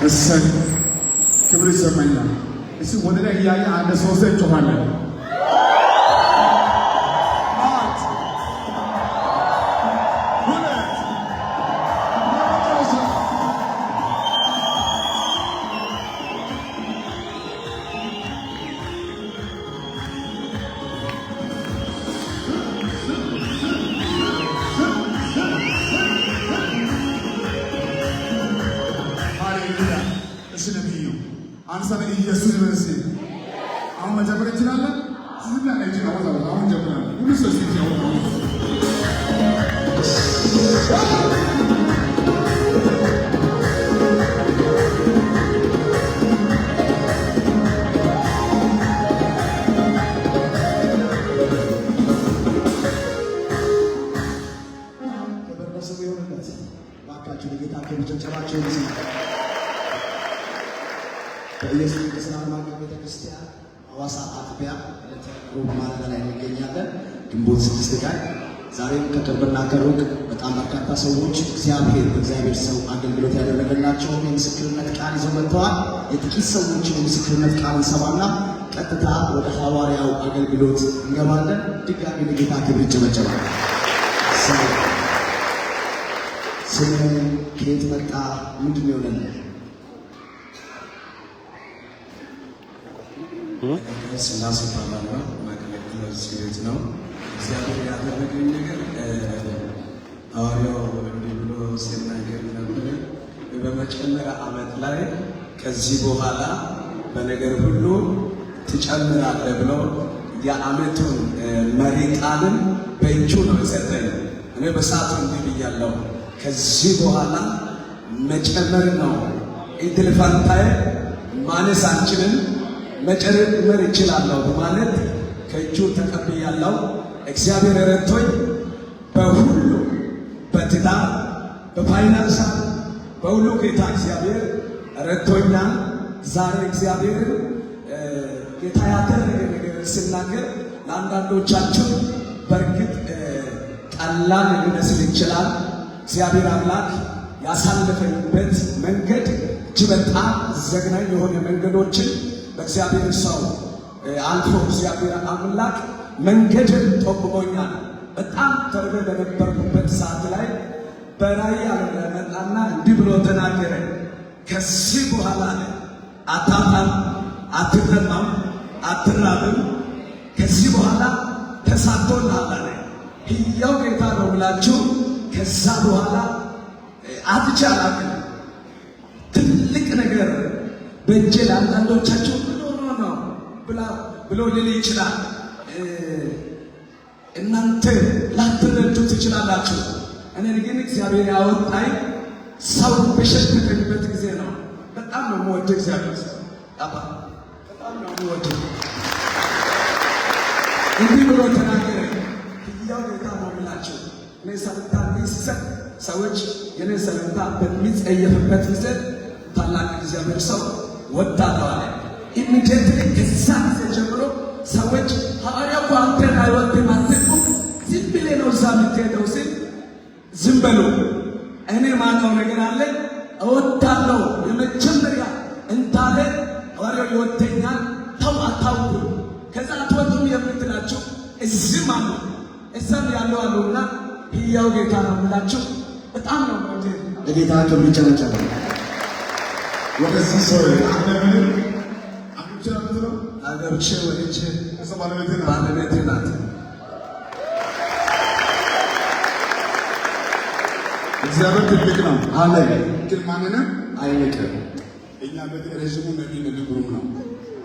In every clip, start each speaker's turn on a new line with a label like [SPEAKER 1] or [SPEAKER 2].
[SPEAKER 1] እሰይ ክብር ይሰማኛል። እስቲ ወደ ላይ እያየ አንድ ሶስት እንጮኻለን። አንሳን ኢየሱስ ይመስል አሁን መጀመር እንችላለን። ዝም ብለን እንችላለን። አሁን ጀምራለን። ሁሉ ሰው ሲያወጣ ከበረሰቡ የሆነበት ባካችሁ ለጌታ ከመጨብጨባችሁ ይዘ በኢየሱስ ክርስቶስ ማርያም ቤተክርስቲያን ሐዋሳ አጥቢያ ሮብ ማለዳ ላይ እንገኛለን። ግንቦት 6 ቀን ዛሬም ከቅርብና ከሩቅ በጣም በርካታ ሰዎች በእግዚአብሔር ሰው አገልግሎት ያደረገላቸው የምስክርነት ቃል ይዘው መጥተዋል። የጥቂት ሰዎችን የምስክርነት ቃል እንሰማና ቀጥታ ወደ ሐዋርያው አገልግሎት እንገባለን። ድጋሚ ለጌታ ክብር ይጨበጨባል። ስለ ከየት መጣ ምንድን ነው የሆነልህ?
[SPEAKER 2] ስላሴ ባላና ማገለግለው እዚህ ቤት ነው። እግዚአብሔር ያደረገኝ ነገር ሐዋርያው እንዲህ ብሎ ሲናገር ነበር። በመጨመሪያ ዓመት ላይ ከዚህ በኋላ በነገር ሁሉ ትጨምራለህ ብሎ የዓመቱን መሪ ቃልን በእጁ ነው የሰጠኝ። እኔ በሰዓቱ እንዲህ ብያለሁ፣ ከዚህ በኋላ መጨመር ነው እድል ፈንታዬ፣ ማነስ አንችልም፣ መጨመር ይችላለሁ በማለት ከእጁ ተቀብያለሁ። እግዚአብሔር ረድቶኝ በሁሉ በትዳር በፋይናንስ በሁሉ ጌታ እግዚአብሔር ረድቶኛል። ዛሬ እግዚአብሔር ጌታ ያደረገ ነገር ስናገር ለአንዳንዶቻችሁ በእርግጥ ቀላል ሊመስል ይችላል። እግዚአብሔር አምላክ ያሳለፈበት መንገድ እጅግ በጣም ዘግናኝ የሆነ መንገዶችን በእግዚአብሔር ሰው አልፎ እግዚአብሔር አምላክ መንገድን ጠቁሞኛል። በጣም ተርበ በነበርኩበት ሰዓት ላይ በራእይ መጣና እንዲህ ብሎ ተናገረ። ከዚህ በኋላ አታጣም፣ አትጠማም፣ አትራብም። ከዚህ በኋላ ተሳክቶልሃል አለ። ሕያው ጌታ ነው ብላችሁ ከዛ በኋላ አትቻላም። ትልቅ ነገር በእጄ ለአንዳንዶቻችሁ ነው ብሎ ሊል ይችላል። እናንተ ላትረዱ ትችላላችሁ። እኔ ግን እግዚአብሔር ያወጣኝ ሰው በሸከመበት ጊዜ ነው። በጣም ነው የምወደው እግዚአብሔር ሰው በጣም ነው የምወደው። እንዲህ ብሎ ተናገረ። ሕያው ጌታ ነው ብላችሁ እኔ ሰላምታ ሲሰጥ ሰዎች የኔ ሰላምታ በሚጸየፍበት ጊዜ ታላቅ እግዚአብሔር ሰው ወጣለው አለ። ኢሚዲየትሊ ከዛ ጊዜ ጀምሮ ሰዎች ሐዋርያው አንተን አይወድም አትቁም፣ ዝም ብለህ ነው እዛ የምትሄደው ሲል ዝም በሉ፣ እኔ ማውቀው ነገር አለ እወዳለሁ የመጀመሪያ እንዳለ ሐዋርያው ይወደኛል፣ ተው አታውቁ፣ ከዛ አትወጡም የምትላችሁ እዚህም አሉ እዛም ያለው አሉና ሕያው ጌታ ነው ብላችሁ በጣም ነው
[SPEAKER 1] ለጌታ ክብር ይጨበጨባል። ወደዚህ ሰው
[SPEAKER 2] አገብቼ ወልጄ ባለቤቴ ናት።
[SPEAKER 1] እግዚአብሔር ትልቅ ነው።
[SPEAKER 2] አሜን።
[SPEAKER 1] ግን ማንንም
[SPEAKER 2] አይንቅም።
[SPEAKER 1] እኛ ቤት ረዥሙ ነቢይ ነብሩም ነው፣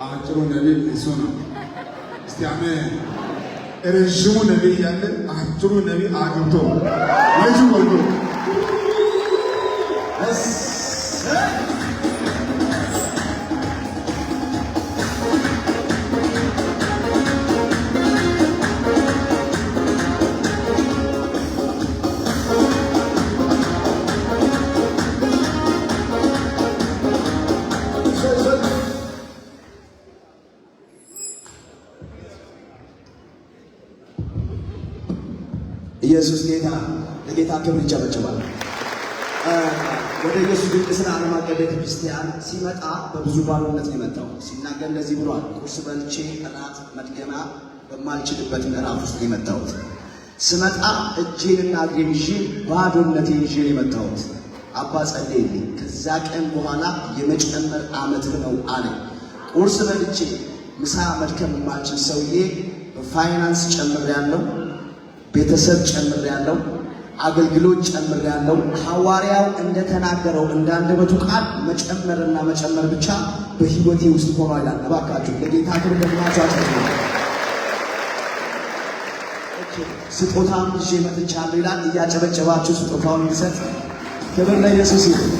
[SPEAKER 1] አጭሩ ነቢይ እሱ ነው። እስቲ አሜን። ረዥሙ ነቢይ ያለ አጭሩ ነቢይ አግብቶ ልጅ ወልዶ
[SPEAKER 2] ኢየሱስ ጌታ ለጌታ ክብር ይጨበጨባል።
[SPEAKER 1] ወደ ኢየሱስ ድንቅ ሥራ ዓለም አቀፍ ቤተ ክርስቲያን ሲመጣ በብዙ ባዶነት ነው የመጣው። ሲናገር እንደዚህ ብሏል። ቁርስ በልቼ እራት መድገማ በማልችልበት ምዕራፍ ውስጥ ነው የመጣሁት። ስመጣ እጄንና እግሬን ይዤ ባዶነቴን ይዤ ነው የመጣሁት። አባ ጸለየልኝ። ከዛ ቀን በኋላ የመጨመር ዓመት ነው አለ። ቁርስ በልቼ ምሳ መድከም የማልችል ሰውዬ በፋይናንስ ጨምሬያለሁ፣ ቤተሰብ ጨምሬያለሁ፣ አገልግሎት ጨምሬያለሁ። ሐዋርያው እንደተናገረው እንደ አንደበቱ ቃል መጨመርና መጨመር ብቻ በሕይወቴ ውስጥ ሆኗል ይላል። እባካችሁ ለጌታ ክብር ደግማችሁ አጨብጭቡ። ስጦታም ይዤ መጥቻለሁ ይላል። እያጨበጨባችሁ ስጦታውን እንዲሰጥ ክብር ለኢየሱስ ይሁን።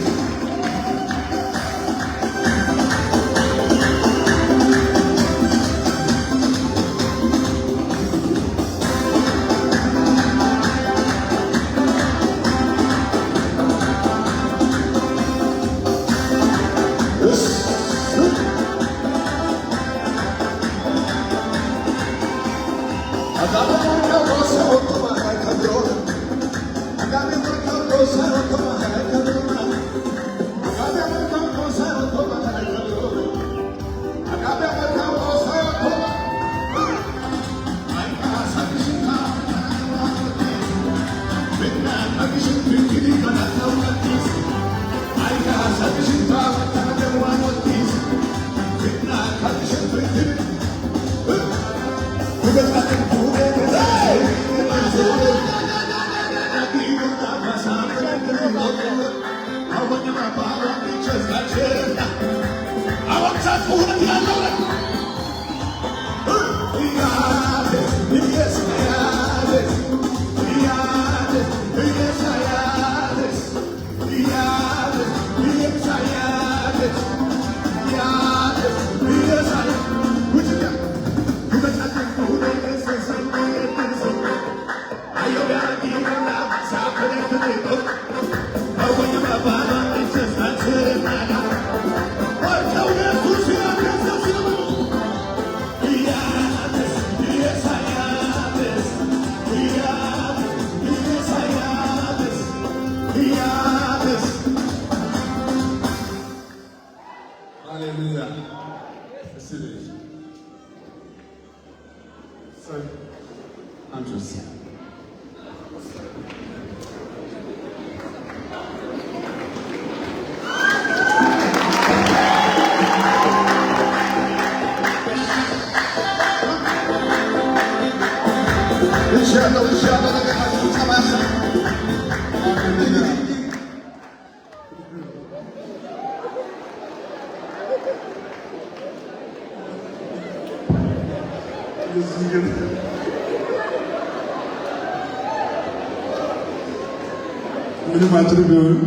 [SPEAKER 3] ምንም አትርጉም።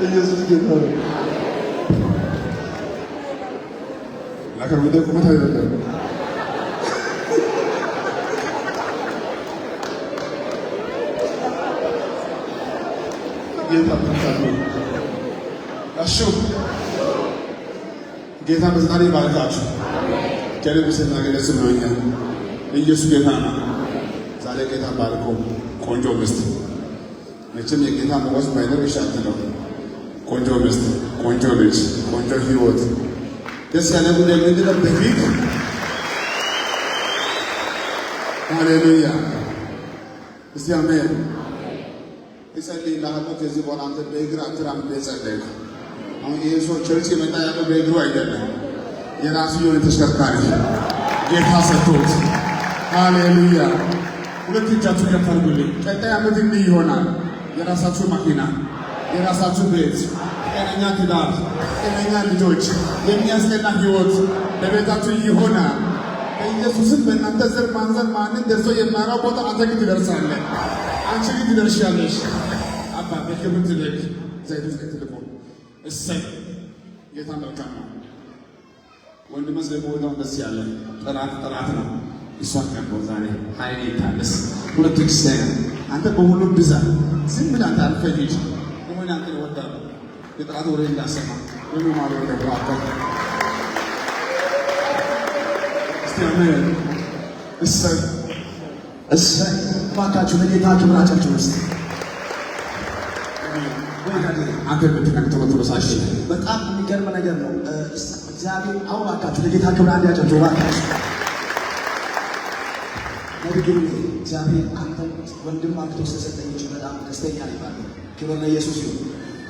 [SPEAKER 3] ኢየሱስ ጌታ ነው። ለከርበደ ቁመት አይደለም። ጌታ ተንታሉ አሹ ጌታ በዛሬ ባርካችሁ ከልብ ስናገር ደስ ብሎኛል። ኢየሱስ ጌታ ነው። ዛሬ ጌታ ባርኮ ቆንጆ ሚስት መቼም የጌታ ሞገስ ባይኖር ይሻትለው። ቆንጆ ሚስት፣ ቆንጆ ልጅ፣ ቆንጆ ህይወት ደስ ያለ ጉዳይ ምንድን ነው? በፊት ሃሌሉያ እስቲ አሜን። እጸልይ ላሃሉ ከዚህ በኋላ አንተ በእግር አትራም በጸለይ አሁን ይሄ ሰው ቸርች የመጣ ያለው በእግሩ አይደለም። የራሱ የሆነ ተሽከርካሪ ጌታ ሰጥቶት ሃሌሉያ። ሁለት እጃችሁ ከፍ አድርጉልኝ። ቀጣይ ዓመት እንዲህ ይሆናል። የራሳችሁ መኪና፣ የራሳችሁ ቤት፣ ጤነኛ ትዳር፣ ጤነኛ ልጆች፣ የሚያስቀና ህይወት በቤታችሁ ይሆናል። በኢየሱስም በእናንተ ዘር ማንዘር ማንን ደርሶ የማያውቀው ቦታ አንተ ግን ትደርሳለህ። አንቺ ግን ትደርሻለሽ። አባ በክብር ትልቅ ዘይት ትልቁ እሰይ ጌታ መልካም ነው። ወንድምስ ደግሞ በጣም ደስ ያለ ጥራት ነው። እሷን ቀርቦ ዛሬ ኃይሌ ይታደስ ሁለቱ ክርስቲያን አንተ በሁሉም ብዛት ዝም ብለህ አንተ አልፈህ ሂድ። የሆነ አንተ ይወዳሉ የጥራት ወሬ እንዳሰማ ወይም ማለት ነው። እሰይ
[SPEAKER 1] እሰይ ባካችሁ ለጌታ ክብር አጨብጭቡ እስቲ።
[SPEAKER 3] አንተ የምትነግተው በተበሳሽ
[SPEAKER 1] በጣም የሚገርም ነገር ነው። እግዚአብሔር አሁን ባካችሁ ለጌታ ክብር አንድ ያጨብጭቡ ባካችሁ። ነቢዩ እግዚአብሔር አንተ ወንድም አግቶ ስለሰጠኝ በጣም ደስተኛ ነኝ ማለት ነው። ክብር ለኢየሱስ ይሁን።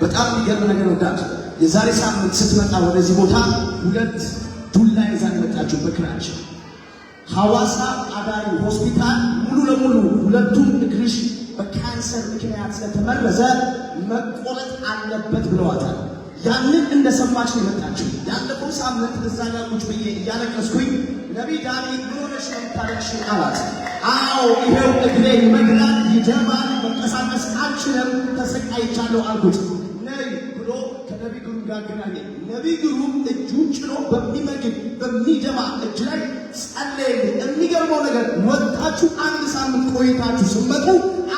[SPEAKER 1] በጣም የሚገርም ነገር ወዳጅ የዛሬ ሳምንት ስትመጣ ወደዚህ ቦታ ሁለት ዱላ ይዛን መጣችሁ በክራንች ሐዋሳ አዳሪ ሆስፒታል ሙሉ ለሙሉ ሁለቱም እግርሽ በካንሰር ምክንያት ስለተመረዘ መቆረጥ አለበት ብለዋታል። ያንን እንደሰማች ነው የመጣችው። ያለፈው ሳምንት እዛ ጋር ቁጭ ብዬ እያለቀስኩኝ ነቢይ ዳኒ ምን ሆነሽ ነው የምታለቅሺው አላት። አዎ ይሄው እግሬ መግላት ይደማል፣ መንቀሳቀስ አልችልም፣ ተሰቃይቻለሁ አልኩት። ነይ ብሎ ከነቢይ ግሩም ጋር ገናኘኝ። ነቢይ ግሩም እጁን ጭኖ በሚመግብ በሚደማ እጅ ላይ ጸለየልኝ። የሚገርመው ነገር ወጣችሁ አንድ ሳምንት ቆይታችሁ ስትመጡ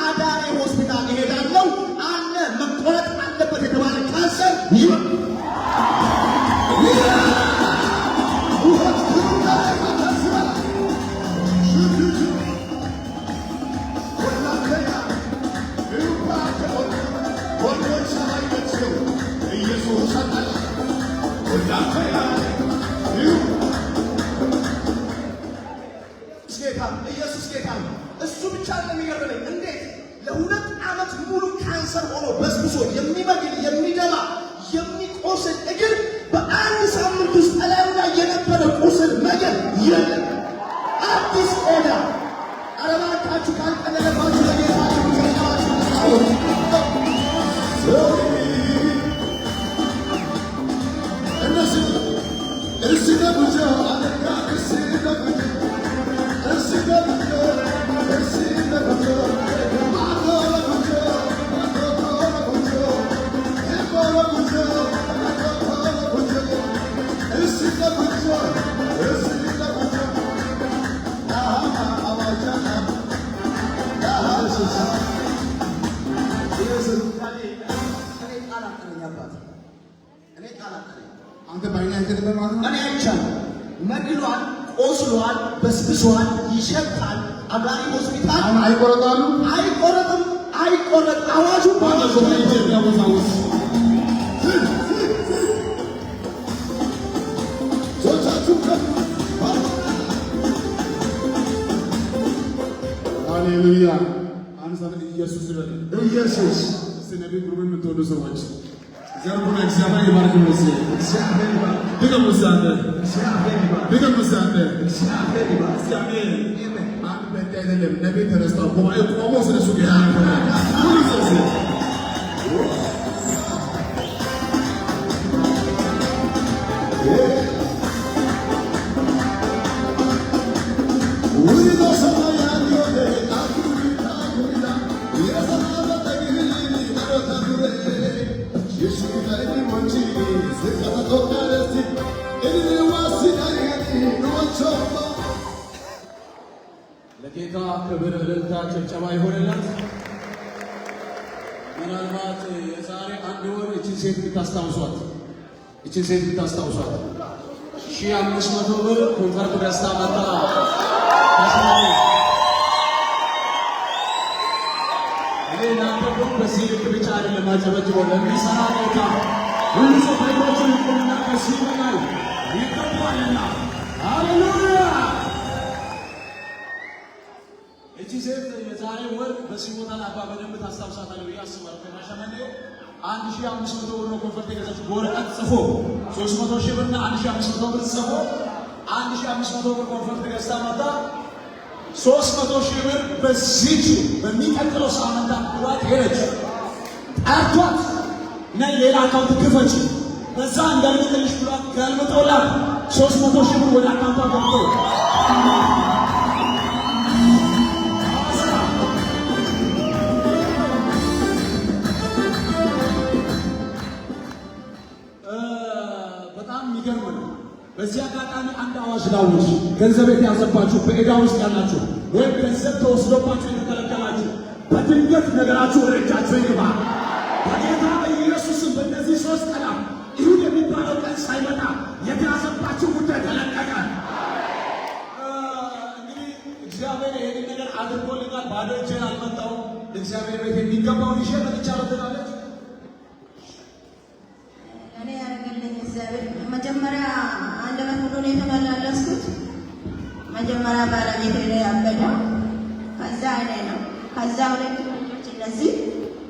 [SPEAKER 1] አዳሪ ሆስፒታል እሄዳለሁ አለ መቆረጥ አለበት የተባለ ካንሰር ኢየሱስ ጌታ ነው። እሱ ብቻ የሚገርመኝ እንዴት ለሁለት ዓመት ሙሉ ካንሰር ሆኖ በስብሶ የሚመግል የሚደማ የሚቆስል እግር በአንድ ሳምንት ውስጥ እላዩ ላይ የነበረ ቁስል መገል የለም። አዲስ ቆዳ አረባካችሁ ካልቀለለባችሁ ለጌታችሁ መግሏል፣ ቆስሏል፣ በስብሷል፣ ይሸታል። አዳሪ ሆስፒታል
[SPEAKER 3] አሁን አይቆረጣሉ
[SPEAKER 1] አይቆረጥም፣ አይቆረጥ አዋጁ
[SPEAKER 3] ባለፈ ኢትዮጵያ ቦታ ውስጥ ሃሌሉያ። አንድ ሰዓት ኢየሱስ ይበል።
[SPEAKER 1] ኢየሱስ
[SPEAKER 3] ነቢይ ግሩም የምትወዱ ሰዎች ዘርቡን እግዚአብሔር ይባርክ ነው።
[SPEAKER 1] እግዚአብሔር ይባርክ።
[SPEAKER 3] ድገሙ እስኪ
[SPEAKER 1] እግዚአብሔር ይባርክ።
[SPEAKER 3] ድገሙ እስኪ
[SPEAKER 1] እግዚአብሔር ይባርክ።
[SPEAKER 3] እግዚአብሔር አንድ በእንዲ አይደለም ነቢይ ተነስቷል። ጉባኤ ቆሞ ስለሱ ጌታ ሁሉ ሰው
[SPEAKER 2] ለጌታ ክብር እልልታ ጭብጨባ ይሆንላት። ምናልባት የዛሬ አንድ ወር እችን ሴት ብታስታውሷት 1500 ብር ኮንፈርት ገዝታ መጣ። እኔ እናንተ በዚህ ልክ ብቻ አይደለም አጨበጭበው ለሚሰራ ጌታ ሁሉ ሰው ፈይሮችን ይቁምና ከዚህ በላይ ይገባልና። ሃሌሉያ። እቺ ሴት የዛሬ ወር በዚህ ቦታ አባ በደንብ ታስታውሳታለህ ብዬ አስባለሁ። ከሻሸመኔ 1500 ብር ነው ኮንፈርት የገዛችው። በወረቀት ጽፎ 300 ሺህ ብርና 1500 ብር ጽፎ 1500 ብር ኮንፈርት ገዝታ መጣ። 300 ሺህ ብር በዚህ በሚቀጥለው ሳምንት አብሯት ሄደች። ጠርቷት ነይ ሌላ አካውንት ክፈች በዛ እንዳልመጥልሽ ብሏት ገልብጠውላት 300 ሺህ ብር ወደ አካውንቷ ገብቶ በጣም የሚገርም ነው። በዚህ አጋጣሚ አንድ አዋጅ ላውጅ። ገንዘብ የተያዘባችሁ፣ በዕዳ ውስጥ ያላችሁ ወይም ገንዘብ ተወስዶባችሁ የተከለከላችሁ በድንገት ነገራችሁ ወደ እጃችሁ ይግባ በጌታ በኢየሱስም። በእነዚህ 3 ቀናት ይሁን የሚባለው ቀን ሳይመጣ የተያዘባችሁ ጉዳይ ተለቀቀ። እግዚአብሔር ይሄን ነገር አድርጎልኛል፣ ባዶ እጄን አልመጣሁም፣ እግዚአብሔር ቤት የሚገባውን ይዤ መጥቻለሁ ትላለች።
[SPEAKER 4] እኔ ያደረገልኝ እግዚአብሔር መጀመሪያ አንድ ዓመት ሙሉ ነው የተመላለስኩት። መጀመሪያ ባለቤቴ ላይ ያበደው፣ ከዛ እኔ ነው፣ ከዛ ሁለት ልጆች እነዚህ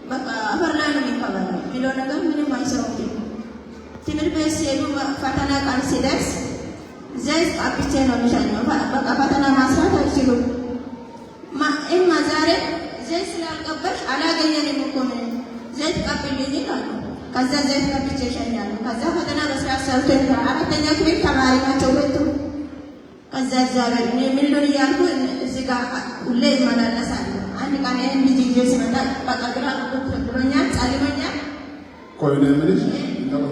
[SPEAKER 4] በቃ አፈር ላይ ነው የሚከበረው የሚለው ነገር ምንም አይሰሩም። ትምህርት ቤት ሲሄዱ ፈተና ቀን ሲደርስ ዘይት ቀብቼ ነው የሚሸኘው። በቃ ፈተና ማስራት አይችሉም። እማ ዛሬ ዘይት ስላልቀባሽ አላገኘንም እኮ ምን ዘይት ቀብልኝ ይላሉ። ከዛ ዘይት ቀብቼ ይሸኛሉ። ከዛ ፈተና በስርዓት ሰርቶ አራተኛ ክፍል ተማሪ ናቸው ሁለቱ። ከዛ እግዚአብሔር እኔ ምን ልሁን እያልኩ እዚህ ጋር ሁሌ ይመላለሳሉ። አንድ ቀን ይህን ልጅ ይዤ ስመጣ በቃ ግራ ብሎኛል፣ ጸልሎኛል።
[SPEAKER 3] ቆይ ነው የምልሽ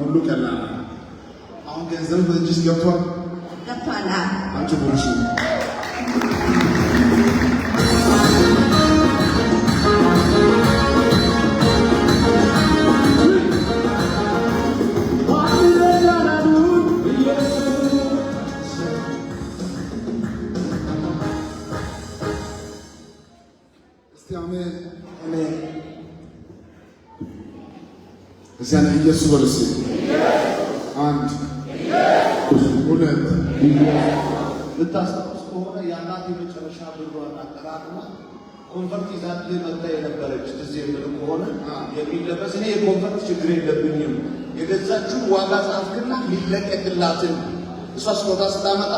[SPEAKER 3] ሁሉ ቀላል አሁን ገንዘብ በእጅሽ ገብቷል
[SPEAKER 4] ገብቷል።
[SPEAKER 3] አንቺ ብሩሽ እዚያን ኢየሱስ ወርስ አንድ ሁለት
[SPEAKER 1] ልታስታውስ ከሆነ ያላት የመጨረሻ ብሯን አጠራቅማ ኮንፈርት ይዛት መጣ የነበረች እዚህ የምልህ ከሆነ የሚለበስ እኔ የኮንፈርት ችግር የለብኝም የገዛችውን ዋጋ ጻፍክና ሊለቀቅላትን እሷ ስጦታ ስታመጣ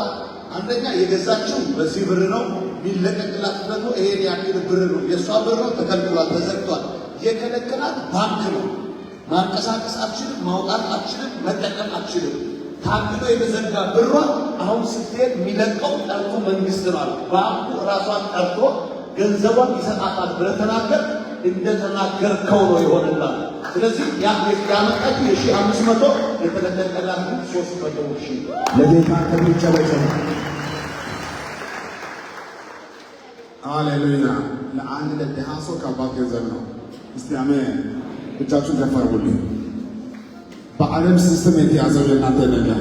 [SPEAKER 1] አንደኛ የገዛችው በዚህ ብር ነው ሊለቀቅላት ደግሞ ይሄን ያክል ብር ነው የእሷ ብር ነው ተከልክሏል ተዘግቷል የከለከላት ባንክ ነው ማንቀሳቀስ አትችልም ማውጣት አትችልም መጠቀም አትችልም ታግዶ የተዘጋ ብሯ አሁን ስትሄድ የሚለቀው ጠርቶ መንግስት ነው ባንኩ ራሷን ጠርቶ ገንዘቧን ይሰጣታል ብለህ ተናገር እንደተናገርከው ነው ይሆንላል ስለዚህ ያመጣችው የ1500 የተለቀቀላት 300,000
[SPEAKER 2] ለጌታ ከሚጨበጨብ
[SPEAKER 3] ሃሌሉያ ለአንድ ለድሃ ሰው ከባድ ገንዘብ ነው እስቲ አሜን ብቻችሁን ከፈርቡልኝ በዓለም ሲስተም የተያዘው የእናንተ ነገር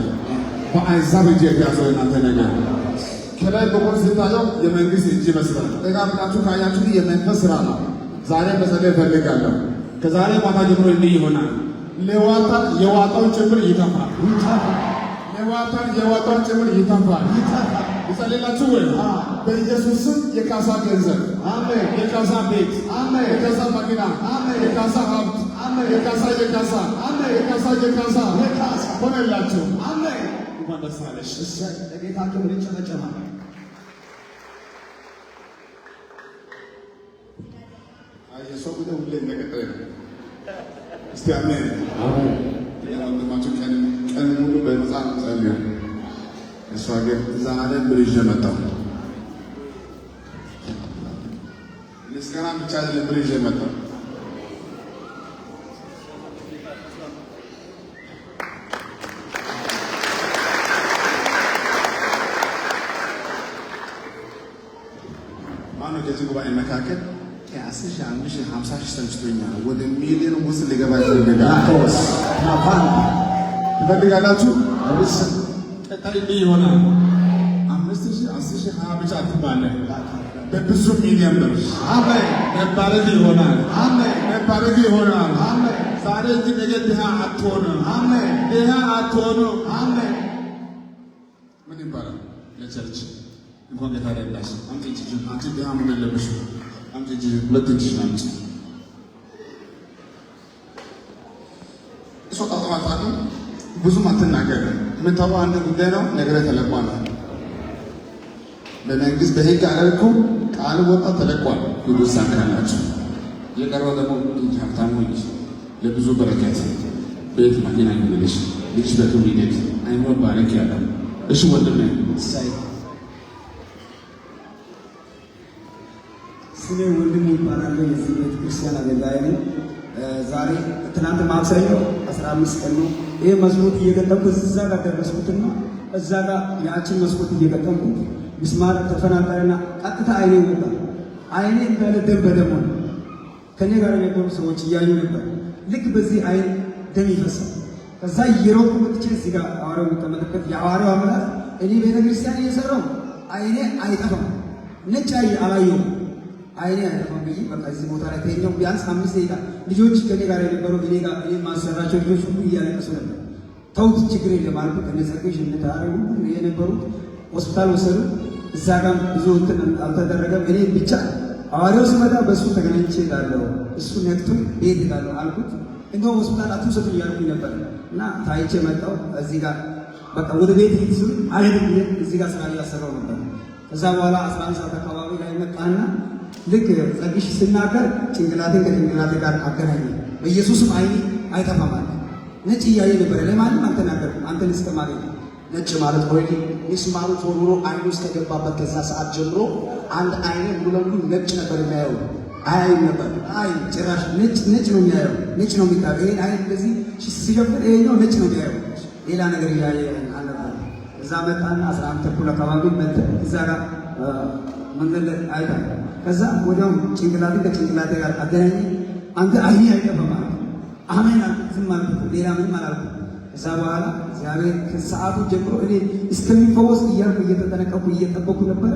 [SPEAKER 3] በአሕዛብ እጅ የተያዘው የእናንተ ነገር ከላይ በኩል ስታየው የመንግስት እጅ ይመስላል ጠጋ ብላችሁ ካያችሁ የመንፈስ ስራ ነው ዛሬ መጸለይ እፈልጋለሁ ከዛሬ ማታ ጀምሮ እንዲህ ይሆናል ሌዋታን የዋጣውን ጭምር ይተፋል ሌዋታን የዋጣውን ጭምር ይተፋል ይጸልላችሁ ወይ በኢየሱስ ስም የካሳ ገንዘብ አሜን የካሳ ቤት አሜን የካሳ መኪና አሜን የካሳ ሀብት አሜን የካሳ አሜን የካሳ ሆነላችሁ አሜን እንኳን ደስ አለሽ
[SPEAKER 2] ለጌታ ክብር ይጨበጨባል።
[SPEAKER 3] የሰው ጉዳይ ሁሌ እንደቀጠለ ነው እስቲ አሜን ወንድማችሁ ቀን ሙሉ በመጽሐፍ ጸልዩ እሷ ግን ዛሬ ብር ይዤ መጣሁ ምስጋና ብቻ አይደለም ብር ይዤ መጣሁ ማነው ከዚህ ጉባኤ መካከል ከ10 ሺህ 1 ሺህ 50 ሺህ ተነስቶኛል ወደ ሚሊዮን ውስጥ ሊገባ ትፈልጋላችሁ? ቀጣይ እንዲህ ይሆናል 5,000 10,000 20 ብቻ አትባለህ በብዙ ሚሊዮን ብር አሜን መባረክ ይሆናል አሜን መባረክ ይሆናል አሜን ዛሬ እንጂ ነገ ድሃ አትሆንም አሜን ድሃ አትሆንም አሜን ምን ይባላል ለቸርች እንኳን ጌታ ረዳሽ አንቺ ድሃ ምን የለብሽ አንቺ ሁለት እጅሽ ናንቺ እሷ ታጣጣሉ ብዙም አትናገርም የምታውቀው አንድ ጉዳይ ነው ነገረ ተለቋል በመንግስት በህግ አደረኩ ቃል ወጣ ተለቋል ቅዱሳን ካላችሁ የቀረው ደግሞ ሀብታሙ ልጅ ለብዙ በረከት ቤት መኪና ይመልሽ ልጅ በትውልድ አይኖ ባረክ ያለው እሺ ወንድሜ
[SPEAKER 2] ሳይ ስሜ ወንድም ይባላል የዚህ ቤተ ክርስቲያን አገልጋይ ነኝ ዛሬ ትናንት ማክሰኞ 15 ቀን ነው ይሄ መስኮት እየገጠምኩ እዛ ጋር ደረስኩትና እዛ ጋር ያችን መስኮት እየገጠምኩ ምስማር ተፈናቀለና ቀጥታ አይኔ ወጣ አይኔ እንዳለ ደም በደም ሆነ ከኔ ጋር የነበሩ ሰዎች እያዩ ነበር ልክ በዚህ አይን ደም ይፈሳል ከዛ እየሮጥኩ መጥቼ እዚህ ጋር ሐዋርያው የሚቀመጥበት የሐዋርያው አምላክ እኔ ቤተ ክርስቲያን እየሰራሁ አይኔ አይጠፋም
[SPEAKER 5] ነጭ አላየሁም። አይኔ አይተፋም ብዬ በቃ እዚህ ቦታ ላይ ተኛው። ቢያንስ 5 ደቂቃ ልጆች ከኔ ጋር የነበሩ እኔ ማሰራቸው ልጆች ሁሉ እያለቀሱ ነበር። ተውት ችግር የለም አልኩ። ከነሰርገሽ እንደታረጉ የነበሩት ሆስፒታል ወሰዱ። እዛ ጋር ብዙ እንትን አልተደረገም። እኔ ብቻ ሐዋርያው ሲመጣ በእሱ ተገናኝቼ እላለሁ፣ እሱ ነቅቶ ቤት እላለሁ አልኩት። እንደውም ሆስፒታል አትውሰዱ እያልኩኝ ነበር እና ታይቼ መጣሁ። እዚህ ጋር በቃ ወደ ቤት ሂድ ስሉ አልሄድም ብዬ እዚህ ጋር ስራ እያሰራሁ ነበር። ከዛ በኋላ 11 ሰዓት አካባቢ ላይ መጣና ልክ ጸግሽ ስናገር ጭንቅላቴን ከጭንቅላቴ ጋር አገናኘ። በኢየሱስም አይኔ አይጠፋም አለ። ነጭ እያየ ነበረ። ለማንም አልተናገርኩም። አንተን እስከማገኝ
[SPEAKER 1] ነጭ ማለት ኦልሬዲ ሚስማሩ ተወርውሮ አይኑ ውስጥ ከገባበት ከዛ ሰዓት ጀምሮ አንድ አይኔ ሙሉ ለሙሉ ነጭ ነበር የሚያየው። አያይም ነበር።
[SPEAKER 5] አይ ጭራሽ ነጭ ነው የሚያየው። ነጭ ነው የሚታየው። ይሄን አይን እንደዚህ ሲሸፍን ይሄኛው ነጭ ነው የሚያየው። ሌላ ነገር እያየ አልነበር። እዛ መጣና 11 ተኩል አካባቢ መጣ። እዛ ጋር መንገድ ላይ አይታ ከዛ ወዲያው ጭንቅላቴ ከጭንቅላቴ ጋር አገናኘ። አንተ አይኔ አይጠፋም አለ። አሜን አልኩት። ዝም አልኩት። ሌላ ምንም አላልኩም። ከዛ በኋላ እግዚአብሔር ከሰዓቱ ጀምሮ እኔ እስከሚፈወስ እያልኩ እየተጠነቀቁ እየጠበኩ ነበረ።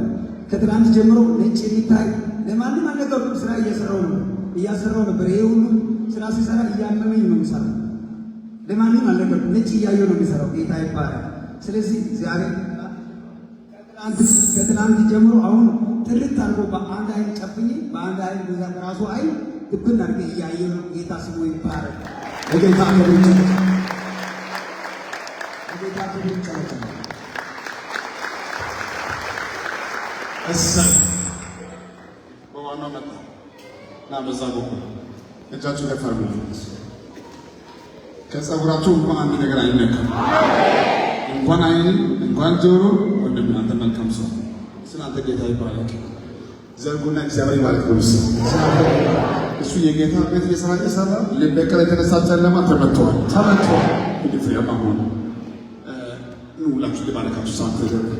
[SPEAKER 5] ከትናንት ጀምሮ ነጭ የሚታይ ለማንም አልነገርኩም። ስራ እያሰራው ነበር። ይሄ ሁሉ ስራ ሲሰራ እያመመኝ ነው የሚሰራው። ለማንም አልነገርኩም። ነጭ እያየሁ ነው የሚሰራው። ጌታ ይባላል። ስለዚህ እግዚአብሔር ከትናንት ጀምሮ አሁን ጥርት አድርጎ በአንድ አይን ጨፍኜ በአንድ አይን በራሱ አይን ድብን አድርጌ እያየሁ ነው። ጌታ ስሙ ይባላል።
[SPEAKER 1] በጌታ ከብቻ
[SPEAKER 3] እሰይ በዋናው መጣ እና በዛ በኩል እጃችሁ ከፍ አድርጉ። ከጸጉራችሁ እንኳን አንድ ነገር አይነካም። እንኳን አይን እንኳን ጆሮ። ወንድም አንተ መልካም ሰው ስላንተ ጌታ ይባረክ። ዘርጉና እግዚአብሔር ይባርክ ነው። እሱ የጌታ ቤት እየሰራ ሊበቀል የተነሳ ጨለማ ተመቷል። እንግዲህ ፍሬያማ ሆነ። ሁላችሁ ልባረካችሁ። ሰዓት ተደረገ።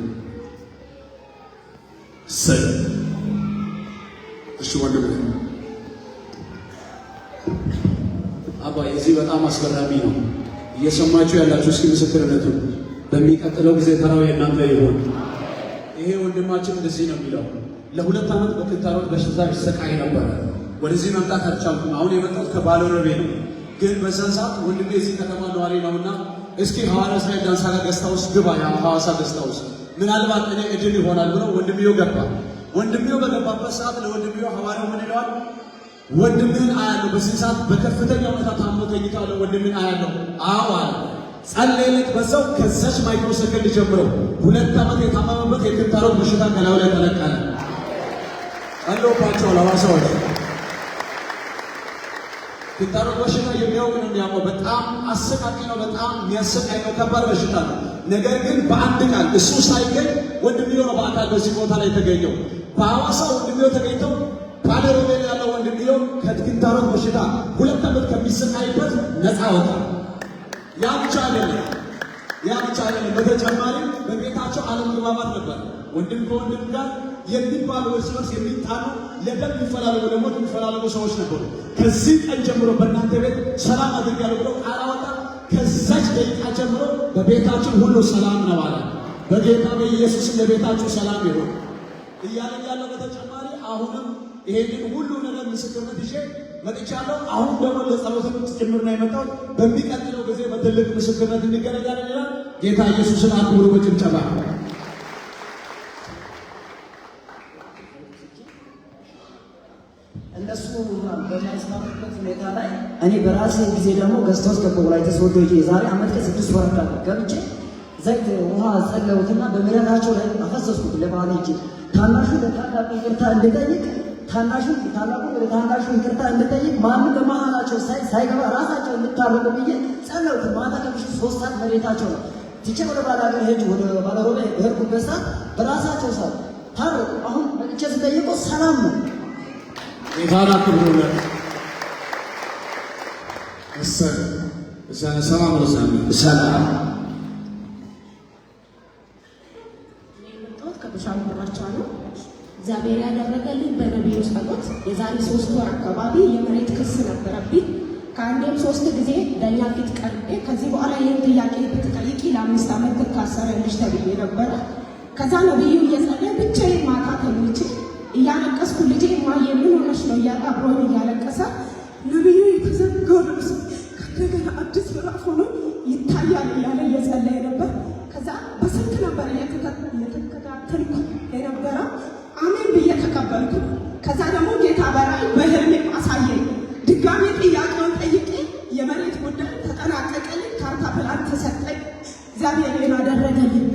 [SPEAKER 3] ሰይ እሺ ወንድም
[SPEAKER 1] አባ የዚህ በጣም አስገራሚ ነው። እየሰማችሁ ያላችሁ እስኪ ምስክርነቱ በሚቀጥለው ጊዜ ተራው የእናንተ ይሆን። ይሄ ወንድማችን እንደዚህ ነው የሚለው ለ2 ዓመት በክንታሮት በሽታ ይሰቃይ ነበር። ወደዚህ መምጣት አልቻልኩም። አሁን የመጣሁት ከባለረቤ ነው። ግን በዛን ሰዓት ወንድሜ እዚህ ከተማ ነዋሪ ነውና እስኪ ሐዋርያት ላይ ዳንሳ ጋር ገስታ ውስጥ ግባ፣ ያ ሐዋሳ ገስታ ውስጥ ምናልባት እኔ እድል ይሆናል ብሎ ወንድሜው ገባ። ወንድሜው በገባበት ሰዓት ለወንድሜው ሐዋርያው ምን ይለዋል? ወንድምህን አያለሁ፣ በዚህ ሰዓት በከፍተኛ ሁኔታ ታሞ ተኝቷል። ወንድምህን አያለሁ። አዎ አለ። ጸለየለት። በዛው ከዛች ማይክሮ ሰከንድ ጀምሮ 2 ዓመት የታመመበት የክንታሮት በሽታ ከላዩ ላይ ተለቀቀ። ጸሎባቸው ለሐዋሳዎች ክንታሮት በሽታ የሚያውቅ ነው የሚያውቀው። በጣም አሰቃቂ ነው። በጣም የሚያሰቃይ ነው። ከባድ በሽታ ነው። ነገር ግን በአንድ ቃል እሱ ሳይገኝ ወንድምየው ነው በአካል በዚህ ቦታ ላይ የተገኘው። በሐዋሳ ወንድምየው ተገኝተው ባለሮቤል ያለው ወንድምየው ከክንታሮት በሽታ 2 ዓመት ከሚሰቃይበት ነፃ ወጣ። ያ ብቻ አይደለም። በተጨማሪ በቤታቸው አለመግባባት ነበር። ወንድም ከወንድም ጋር የሚባሉ እርስ በርስ የሚጣሉ ለደም የሚፈላለጉ ደግሞ የሚፈላለጉ ሰዎች ነበሩ። ከዚህ ቀን ጀምሮ በእናንተ ቤት ሰላም አድርጋለሁ ብለው ቃል አወጣ። ከዛች ደቂቃ ጀምሮ በቤታችን ሁሉ ሰላም ነው አለ። በጌታ በኢየሱስም ለቤታችሁ ሰላም ይሁን እያለን ያለው። በተጨማሪ አሁንም ይሄንን ሁሉ ነገር ምስክርነት ይዤ መጥቻለሁ። አሁን ደግሞ ለጸሎትም ጭምር ነው የመጣሁት። በሚቀጥለው ጊዜ በትልቅ ምስክርነት እንገናኛለን ይላል። ጌታ ኢየሱስን አክብሩ በጭብጨባ።
[SPEAKER 6] እነሱ በማይስማሙበት ሁኔታ ላይ እኔ በራሴ ጊዜ ደግሞ ገዝተው ገባሁ። ላይ ተስወዶ የዛሬ ዓመት ከ6 ወር ጋር ገብቼ ዘይት ውሃ ጸለውትና በምህረታቸው ላይ አፈሰስኩት። ለባህል እጅ ታናሹ ለታላቁ ይቅርታ እንድጠይቅ ታናሹ ይቅርታ እንድጠይቅ ማንም በመሃላቸው ሳይገባ ራሳቸው እንድታረቁ ብዬ ጸለውት። ማታ ከምሽቱ 3 ሰዓት መሬታቸው ነው ትቼ ወደ ባላገር ሄጅ ወደ ባለሮቤ በሄድኩበት ሰዓት በራሳቸው ሰዓት ታረቁ። አሁን መጥቼ ስጠይቀው ሰላም ነው።
[SPEAKER 3] ጌታና ክብሩለት ሰላም
[SPEAKER 1] ሰላም
[SPEAKER 7] ከብሻንጉራቻ ነው። እግዚአብሔር ያደረገልኝ በነቢዩ ጸሎት የዛሬ 3 ወር አካባቢ የመሬት ክስ ነበረብኝ። ከአንዴም 3 ጊዜ ለእኛ ፊት ቀርቤ ከዚህ በኋላ ይህን ጥያቄ ብትጠይቂ ለ5 ዓመት ትታሰሪያለሽ ተብዬ ነበረ። ከዛ ነቢዩ እየጸለየ ብቻዬን ማታ ተኝቼ ነው እያለ አብሮኝ እያለቀሰ ነቢዩ የተዘጋው ልብስ ከእንደገና አዲስ ምዕራፍ ሆኖ ይታያል እያለ እየጸለየ ነበር። ከዛ በስልክ ነበር እየተከታተልኩ የነበረው። አሜን ብዬ ተቀበልኩ። ከዛ ደግሞ ጌታ በራእይ በህልሜ አሳየኝ። ድጋሜ ጥያቄውን ጠይቄ የመሬት ጉዳይ ተጠናቀቀልኝ። ካርታ ፕላን ተሰጠኝ። እግዚአብሔር ይህን አደረገልኝ።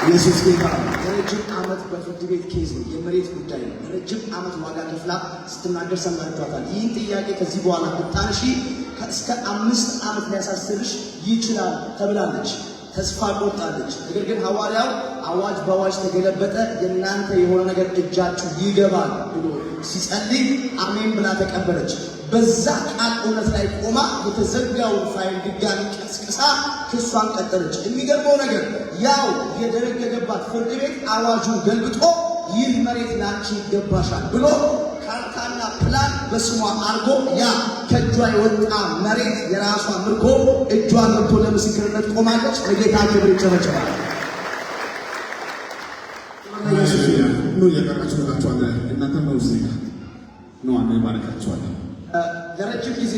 [SPEAKER 1] ኢየሱስ ጌታ ረጅም ዓመት በፍርድ ቤት ኬዝ ነው፣ የመሬት ጉዳይ ነው። ረጅም ዓመት ዋጋ ከፍላ ስትናገር ሰምታችኋታል። ይህን ጥያቄ ከዚህ በኋላ ብታንሺ እስከ 5 ዓመት ሊያሳስብሽ ይችላል ተብላለች። ተስፋ ቆርጣለች። ነገር ግን ሐዋርያው አዋጅ በአዋጅ ተገለበጠ፣ የእናንተ የሆነ ነገር እጃችሁ ይገባል ብሎ ሲጸልይ አሜን ብላ ተቀበለች። በዛ ቃል እውነት ላይ ቆማ የተዘጋውን ፋይል ድጋሚ ቀስቅሳ ክሷን ቀጠለች። የሚገርመው ነገር ያው የደረገገባት ፍርድ ቤት አዋጁን ገልብጦ ይህ መሬት ላንቺ ይገባሻል ብሎ ካርታና ፕላን በስሟ አርጎ ያ ከእጇ የወጣ መሬት የራሷ ምርኮ እጇ ገብቶ ለምስክርነት ቆማለች። ለጌታ ክብር ይጨበጨባል።
[SPEAKER 3] ኑ እየቀራችሁ ናቸዋለ እናንተ ነው እዚህ ነው አንዴ ባረካችኋል።
[SPEAKER 1] ለረጅም ጊዜ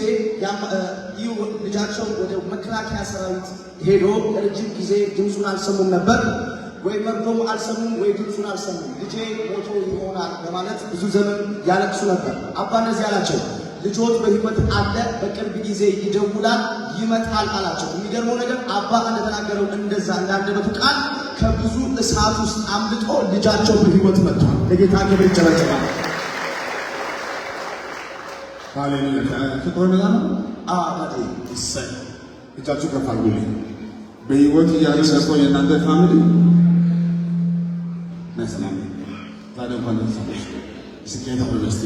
[SPEAKER 1] ልጃቸው ወደ መከላከያ ሰራዊት ሄዶ ለረጅም ጊዜ ድምፁን አልሰሙም ነበር። ወይ መርዶም አልሰሙም ወይ ድምፁን አልሰሙም። ልጄ ሞቶ ይሆናል በማለት ብዙ ዘመን ያለቅሱ ነበር። አባ እንደዚህ አላቸው፣ ልጆት በሕይወት አለ፣ በቅርብ ጊዜ ይደውላል፣ ይመጣል አላቸው። የሚገርመው ነገር አባ እንደተናገረው እንደዛ እንዳንደበቱ ቃል ከብዙ እሳት ውስጥ አምልጦ ልጃቸው በሕይወት መጥቷል። ለጌታ ክብር ይጨበጨባል።
[SPEAKER 3] ሃሌሉያ። ፍቅር ነው
[SPEAKER 1] አባቴ
[SPEAKER 3] ይሰይ እጃችሁ ከፍ አድርጉልኝ። በሕይወት እያሉ ሰቆ የእናንተ ፋሚሊ ነሰላም ታዲያ እንኳን ተሰማሽ ስኬታ በስቲ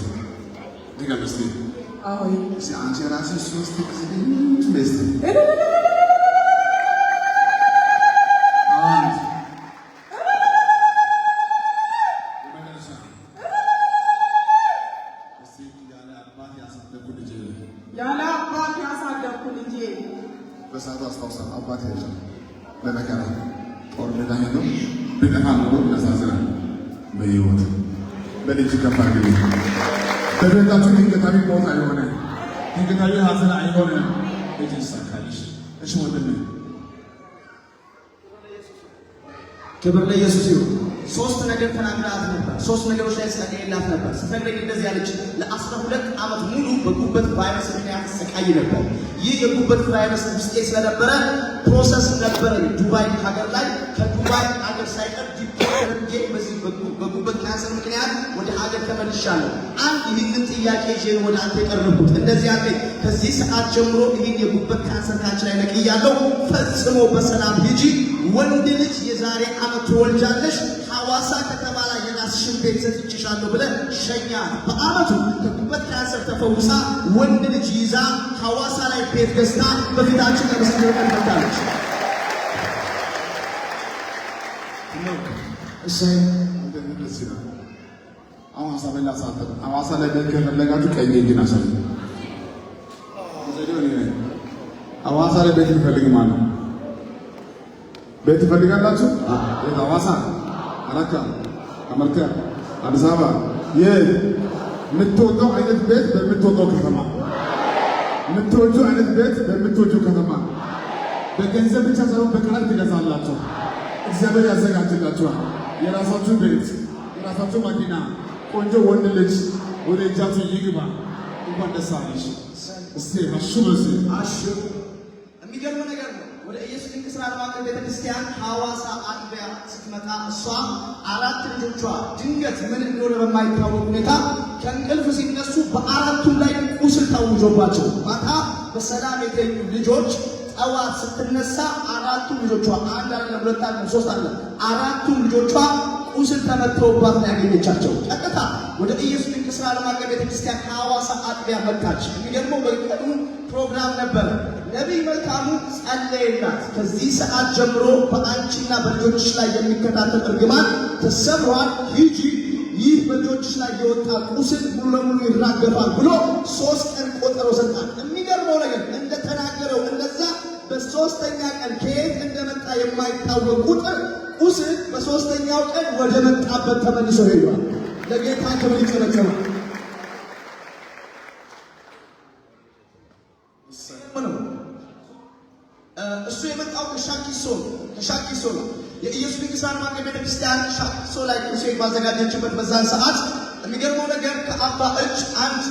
[SPEAKER 3] ዲጋ በስቲ
[SPEAKER 7] አይ
[SPEAKER 3] እዚህ አንቺ ራስሽ ሶስት ጊዜ በስቲ
[SPEAKER 7] ያለ አባት ያሳደግኩ ልጄ
[SPEAKER 3] በሰዓቱ አስታውሳል። አባት ያለው በመከራ ጦር ሜዳ ሄዶ ብጠፋ ኖሮ ያሳዝናል። በሕይወት በልጅ ከፍ አድርግልኝ። በቤታችሁ ድንገታዊ ሞት አይሆነ፣ ድንገታዊ ሐዘን አይሆነ። ልጅ ይሳካልሽ። እሺ ወንድሜ
[SPEAKER 1] ክብር ለኢየሱስ ይሁን። ሶስት ነገር ተናግራት ነበር። ሶስት ነገሮች ላይ ጸልየላት ነበር። ስትነግረኝ እንደዚህ ያለች፣ ለ12 ዓመት ሙሉ በጉበት ቫይረስ ምክንያት ተሰቃይ ነበር። ይህ የጉበት ቫይረስ ውስጤ ስለነበረ ፕሮሰስ ነበረ ዱባይ ሀገር ላይ ከዱባይ ሀገር ሳይቀር ዲፕሎማቲክ በዚህ በጉበት ካንሰር ምክንያት ወደ ሀገር ተመልሻለሁ። አንድ ይህንን ጥያቄ ይዤ ወደ አንተ የቀረብኩት እንደዚህ ያለ ከዚህ ሰዓት ጀምሮ ይህን የጉበት ካንሰር ካንቺ ላይ ነቅያለሁ። ፈጽሞ በሰላም ሂጂ። ወንድ ልጅ የዛሬ ዓመት ትወልጃለሽ። ሐዋሳ ከተማ ላይ የራስሽን ቤት ሰጥቼሻለሁ ብለህ ሸኛት። በዓመቱ ከጉበት ካንሰር ተፈውሳ ወንድ ልጅ ይዛ ሐዋሳ ላይ ቤት ገዝታ በፊታችን ለምስክር ቀርባለች።
[SPEAKER 3] እሰይ እንደዚህ ነው። አሁን ሐሳብ ላይ ላሳተፍ ሐዋሳ ላይ ቤት ከፈለጋችሁ ቀኝ እጅን አሳዩ። ሐዋሳ ላይ ቤት ይፈልግ ማለት ነው። ቤት ትፈልጋላችሁ? ሐዋሳ፣ አራካ፣ አመርካ፣ አዲስ አበባ የምትወደው አይነት ቤት በምትወደው ከተማ የምትወጂው አይነት ቤት በምትወጂው ከተማ በገንዘብ ብቻ ሳይሆን በቃል ትገዛላችሁ። እግዚአብሔር ያዘጋጅላችኋል። የራሳችሁ ቤት፣ የራሳችሁ መኪና፣ ቆንጆ ወንድ ልጅ ወደ እጃችሁ ይግባ። እንኳን ደስ አለሽ። እስቲ አሹ በሲ
[SPEAKER 1] አሹ የሚገርም ነገር ነው። ወደ ኢየሱስ ድንቅ ሥራ ዓለም አቀፍ ቤተክርስቲያን ሐዋሳ አጥቢያ ስትመጣ እሷ 4 ልጆቿ ድንገት ምን እንደሆነ በማይታወቅ ሁኔታ ከእንቅልፍ ሲነሱ በአራቱም ላይ ቁስል ታውጆባቸው ማታ በሰላም የተኙ ልጆች ጠዋት ስትነሳ 4ቱም ልጆቿ አንድ አይደለም፣ 2 አይደለም፣ 3 አይደለም፣ 4ቱም ልጆቿ ቁስል ተመተውባት ነው ያገኘቻቸው። ቀጥታ ወደ ኢየሱስ ድንቅ ሥራ ዓለም አቀፍ ቤተክርስቲያን ሐዋሳ አጥቢያ መጣች። የሚገርመው በቀኑ ፕሮግራም ነበር። ነቢይ መልካሙ ጸለየላት። ከዚህ ሰዓት ጀምሮ በአንቺና በልጆችሽ ላይ የሚከታተል እርግማን ተሰብሯል፣ ሂጂ፣ ይህ በልጆችሽ ላይ የወጣ ቁስል ሙሉ ለሙሉ ይራገፋል ብሎ 3 ቀን ቆጠሮ ሰጣት። የሚገርመው ነገር እንደተናገረው እንደዛ በ3ኛ ቀን ከየት እንደመጣ የማይታወቅ ቁጥር ቁስል በ3ኛው ቀን ወደ መጣበት ተመልሶ ሄዷል። ለጌታ ክብር ይጨበጨባል። እሱ የመጣው ከሻኪሶ ነው። የኢየሱስ ክርስቲያን ማዕከል ቤተክርስቲያን ሻኪሶ ላይ ክሩሴድ ባዘጋጀችበት በዛን ሰዓት የሚገርመው ነገር ከአባ እጅ አንድ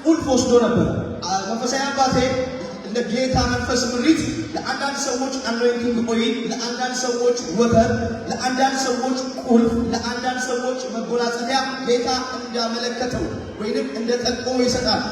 [SPEAKER 1] ቁልፍ ወስዶ ነበር። መንፈሳዊ አባቴ እንደ ጌታ መንፈስ ምሪት ለአንዳንድ ሰዎች አኖይንቲንግ ኦይል፣ ለአንዳንድ ሰዎች ወተር፣ ለአንዳንድ ሰዎች ቁልፍ፣ ለአንዳንድ ሰዎች መጎናጸፊያ ጌታ እንዳመለከተው ወይንም እንደጠቆመው ይሰጣል።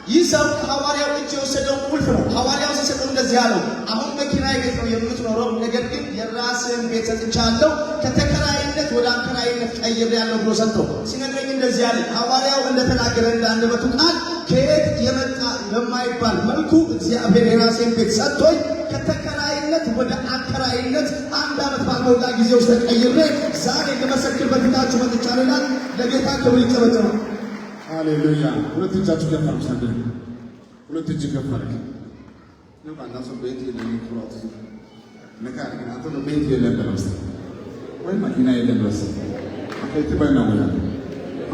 [SPEAKER 1] ይህ ሰው ከሐዋርያው እጅ የወሰደው ቁልፍ ነው። ሐዋርያው ሲሰጠው እንደዚህ አለው፣ አሁን በኪራይ ቤት ነው የምትኖረው፣ ነገር ግን የራስህን ቤት ሰጥቻለሁ፣ ከተከራይነት ወደ አከራይነት ቀይሬያለሁ ብሎ ሰጠው። ሲነግረኝ እንደዚህ አለኝ፣ ሐዋርያው እንደተናገረ እንዳንደበቱ ቃል ከየት የመጣ በማይባል መልኩ እግዚአብሔር የራሴን ቤት ሰጥቶኝ ከተከራይነት ወደ አከራይነት 1 ዓመት ባልሞላ ጊዜ ውስጥ ተቀይሬ ዛሬ ለመሰክር በፊታችሁ መጥቻለሁ ይላል። ለጌታ ክብር ይጨበጨባል።
[SPEAKER 3] ሃሌሉያ። ሁለት እጃችሁ ከፍ አድርጉ። ሁለት እጅ ከፍ አድርጉ። ነው ባንዳሶ ቤት የለም ፍሮት ነካ ግን አንተ ነው ቤት የለም በለስ ወይ ማኪና የለም በለስ አከት ባይናው ያ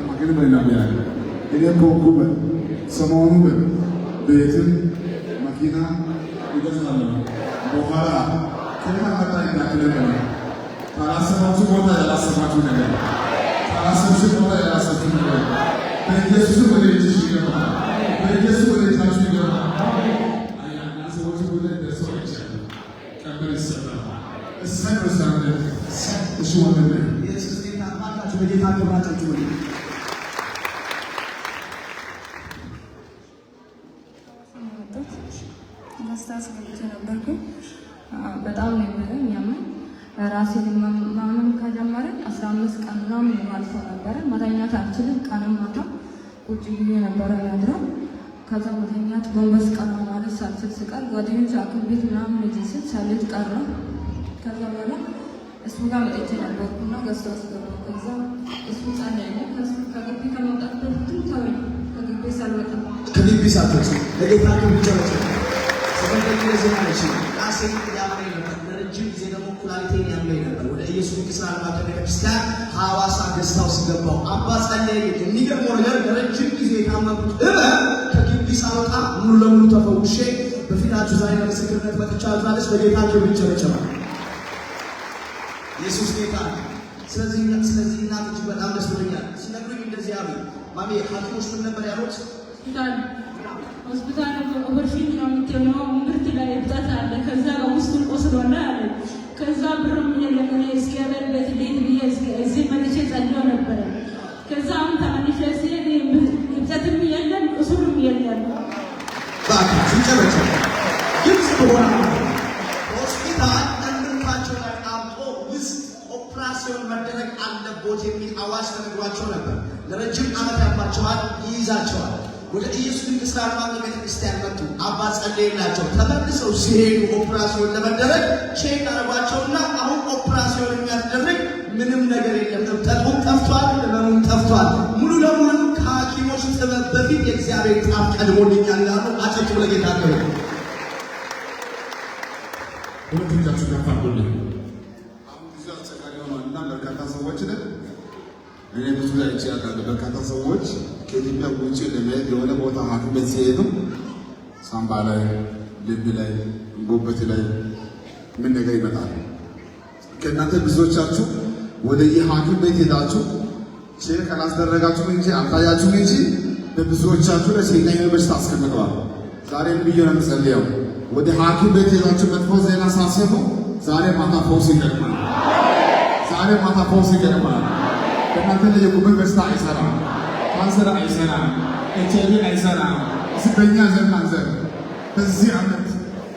[SPEAKER 3] ማኪና ባይናው ያ እኔ ኮኩበ ሰሞኑ ቤትን ማኪና ይገዛሉ በኋላ ከና መጣ ይናከለ ታላሰባችሁ ቦታ ያላሰባችሁ ነገር ታላሰባችሁ ቦታ ያላሰባችሁ ነገር በኢየሱስ ወደ እጅሽ ይገባ፣ በኢየሱስ ወደ እጃችሁ ይገባ። አያና ሰዎች ወደ ደሶች ቀበል ይሰጣል። እሰይ ወሳለ እሺ ወንድሜ
[SPEAKER 1] ኢየሱስ ጌታ ማታችሁ በጌታ ክብራችሁ ወደ
[SPEAKER 8] ማስታወስ ገብቼ ነበርኩ። በጣም ነው የሚያመኝ። ራሴን ማመም ከጀመረ 15 ቀን ምናምን አልፎ ነበረ። መተኛት አልችልም። ቀንም ማታ ቁጭ ብዬ ነበረ ያድረው። ከዛ መተኛት ጎንበስ ቀና ማለት ሳልችል ስቀር ጓደኞች ሐኪም ቤት ምናምን እዚህ ስል ሳልሄድ ቀረ። ከዛ በኋላ እሱ ጋር መጥቼ ነበርኩና ገዝቶ አስገባሁ። ከዛ እሱ ጸለየ። ከግቢ ከመውጣት በፊት ተወኝ። ከግቢ ሳልወጣ
[SPEAKER 1] ከግቢ ሳትወጪ ለጌታ ክብር ይጨበጨባል። ሰበከኝ ለዘማች ራሴ ያመኝ ነበር። ለረጅም ጊዜ ደግሞ ኩላሊቴን ያመኝ ነበር። ወደ ኢየሱስ ክርስቲያን ማዕከል ቤተክርስቲያን ሐዋሳ ገዝታው ሲገባው አባ ጸለየ። የሚገርመው ነገር ለረጅም ጊዜ የታመምኩት ከግቢ ሳልወጣ ሙሉ ለሙሉ ተፈውሼ በፊታችሁ ዛሬ ለምስክርነት መጥቻለሁ ማለት በጌታ ክብር ይጨበጨባል። ኢየሱስ ጌታ። ስለዚህ እናቶች በጣም ደስ ብሎኛል። ሲነግሩኝ እንደዚህ ያሉ ማሚ ሐኪሞች ምን ነበር ያሉት?
[SPEAKER 8] ሆስፒታል ኦፐሬሽን ነው የምትሆነው፣ ምርት ላይ እብጠት አለ፣ ከዛ በውስጡን ቆስሏል አለ። ከዛ ብርም የለም። እኔ እስኪያበል ቤት ብዬ እዚህ መልሼ ጸልዮ ነበረ። ከዛ አሁን ተመልሼ ሲሄድ እብጠትም የለም ቁስሉም የለም።
[SPEAKER 1] ባካችሁ ይጨበጨባል። ግልጽ በሆነ ሆስፒታል እንድንታቸው ላይ አምጦ ውስጥ ኦፕራሲዮን መደረግ አለቦት የሚል አዋጅ ተነግሯቸው ነበር። ለረጅም ዓመት ያባቸዋል፣ ይይዛቸዋል። ወደ ኢየሱስ ክርስቲያን ማዕከል ቤተክርስቲያን መጡ። አባ ጸለየላቸው። ተመልሰው ሲሄዱ ኦፕራሲዮን ለመደረግ ቼክ አረጓቸውና አሁን ኦፕራሲዮን የሚያስደርግ ምንም ነገር የለም፣ እብጠቱም ጠፍቷል፣ ህመሙም ጠፍቷል። ሙሉ ለሙሉ ከሐኪሞች ጥበብ በፊት የእግዚአብሔር ጣፍ ቀድሞልኛል ይላሉ። አጨብጭቡ ለጌታ ክብር።
[SPEAKER 3] ሁለት እጃችሁ ከፍ አድርጉ። አሁን ብዙ አስቸጋሪ ሆኗልና በርካታ ሰዎች ነን። እኔ ብዙ ላይ ይችላል። በርካታ ሰዎች ከኢትዮጵያ ውጭ ለመሄድ የሆነ ቦታ ሐኪም ቤት ሲሄዱ ሳምባ ላይ፣ ልብ ላይ፣ ጉበት ላይ ምን ነገር ይመጣል። ከእናንተ ብዙዎቻችሁ ወደ የሐኪም ቤት ሄዳችሁ ቼክ ካላስደረጋችሁ እንጂ አልታያችሁ እንጂ በብዙዎቻችሁ ላይ ሰይጣን በሽታ አስቀምጠዋል። ዛሬ ብዬ ነው የምጸልየው፣ ወደ ሐኪም ቤት ሄዳችሁ መጥፎ ዜና ሳሰሙ ዛሬ ማታ ፈውስ ይገጥማል። ዛሬ ማታ ፈውስ ይገጥማል። ከእናንተ ላይ የጉበት በሽታ አይሰራም፣ ካንሰር አይሰራም፣ ኤችአይቪ አይሰራም። በእኛ ዘር ማንዘር በዚህ ዓመት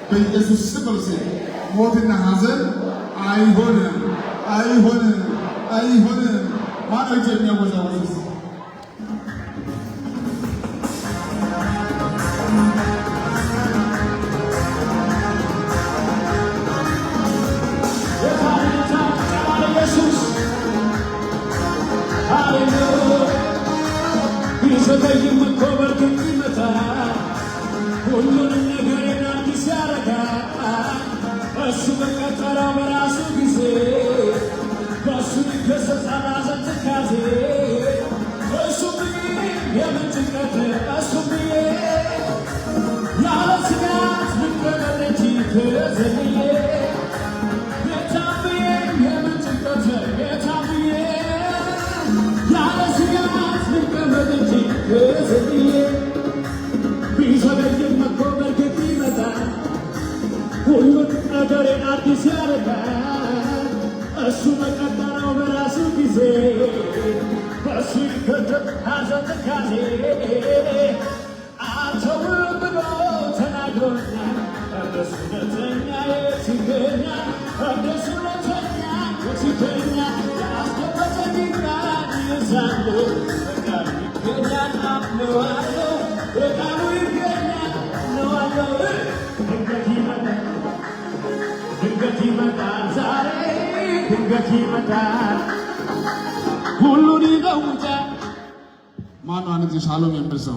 [SPEAKER 3] በኢየሱስ ስም ሞትና ሐዘን አይሆንም፣ አይሆንም፣ አይሆንም። ማነው የሚያወዛወዝ?
[SPEAKER 9] ዘገይም እኮ በርግጥ ይመታል፣ ሁሉንም ነገር አዲስ ያደርጋል። እሱ በቀጠረው በራሱ ጊዜ በእሱ ይገሰጻል ሐዘን ትካዜ። የምን ጭንቀት እሱም ብዬ ያለ ስጋት ልቀመጥ እንጂ ተዘልዬ ጌታን ብዬ የምን ጭንቀት ጌታን ብዬ ያለ ስጋት ልቀመጥ እንጂ ተዘልዬ ቢዘገይም እኮ በእርግጥ ይመጣል ሁሉን ነገሬን አዲስ ያደርጋል እሱ በቀጠረው በራሱ ጊዜ በእሱ ይከተል ሐዘን ትካዜ አልተውም ብሎ ተናግሮኛል እንደሱ እውነተኛ የት ይገኛል እንደሱ እውነተኛ የት ይገኛል ያስደመጠኝ ቃል ይይዛለሁ በቃሉ ይገኛል አምነዋለሁ በቃሉ ይገኛል አምነዋለሁ ድንገት ይመጣል ዛሬ ድንገት ይመጣል ሁሉን ይለውጣል።
[SPEAKER 3] ማነው አንድ ሻሎም የሚል ሰው?